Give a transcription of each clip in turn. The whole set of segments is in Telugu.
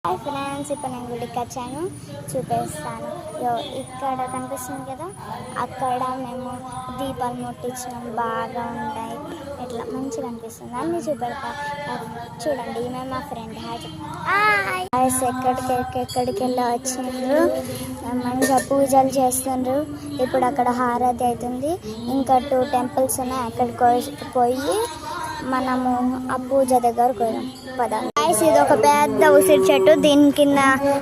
హాయ్ ఫ్రెండ్స్, ఇప్పుడు నేను గుడికి వచ్చాను, చూపిస్తాను. ఇక్కడ కనిపిస్తుంది కదా, అక్కడ మేము దీపాలు ముట్టించినాం, బాగా ఉంటాయి, ఇట్లా మంచిగా అనిపిస్తుంది, అన్నీ చూపెడతా. చూడండి, మేము మా ఫ్రెండ్ హాయ్ ఎక్కడికి వెళ్ళి వచ్చిండ్రు, మంచిగా పూజలు చేస్తుండ్రు. ఇప్పుడు అక్కడ హారతి అవుతుంది, ఇంకా 2 టెంపుల్స్ ఉన్నాయి, అక్కడికి పోయి మనము ఆ పూజ దగ్గరకు పోయాం. పద ఇది ఒక పెద్ద ఉసిరి చెట్టు, దీని కింద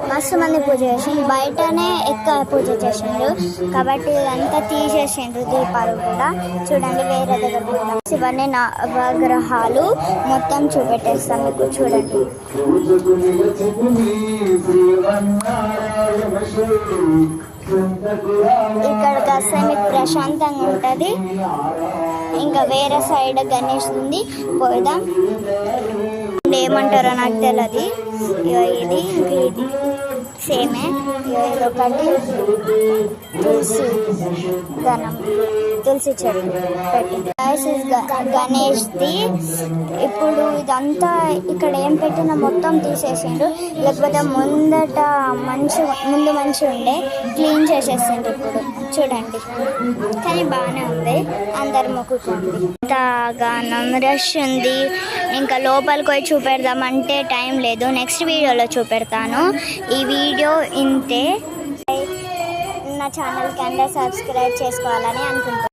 మస్తు మంది పూజ చేసిండ్రు, బయటనే ఎక్కువ పూజ చేసిండ్రు కాబట్టి ఇదంతా తీసేసిండ్రు. దీపాలు కూడా చూడండి, వేరే దగ్గర పోయినా ఇవన్నీ నవగ్రహాలు మొత్తం చూపెట్టేస్తాం మీకు. చూడండి, ఇక్కడికి వస్తే మీకు ప్రశాంతంగా ఉంటుంది. ఇంకా వేరే సైడ్ గణేష్ ఉంది, పోదాం. ఏమంటారో నాకు తెలియదు. ఇది ఇంకా ఇది సేమే. ఇదొకటి తులసి చెట్టు పెట్టింది. గణేష్ది. ఇప్పుడు ఇదంతా ఇక్కడ ఏం పెట్టినా మొత్తం తీసేసిండు, లేకపోతే ముందు మంచి ఉండే క్లీన్ చేసేసిండు. ఇప్పుడు చూడండి, కానీ బాగానే ఉంది, అందరు మొక్కుకోండి. ఇంతగానం రష్ ఉంది, ఇంకా లోపలికి పోయి చూపెడదామంటే టైం లేదు, నెక్స్ట్ వీడియోలో చూపెడతాను. ఈ వీడియో ఇంతే. నా ఛానల్కి అందరూ సబ్స్క్రైబ్ చేసుకోవాలని అనుకుంటున్నాను.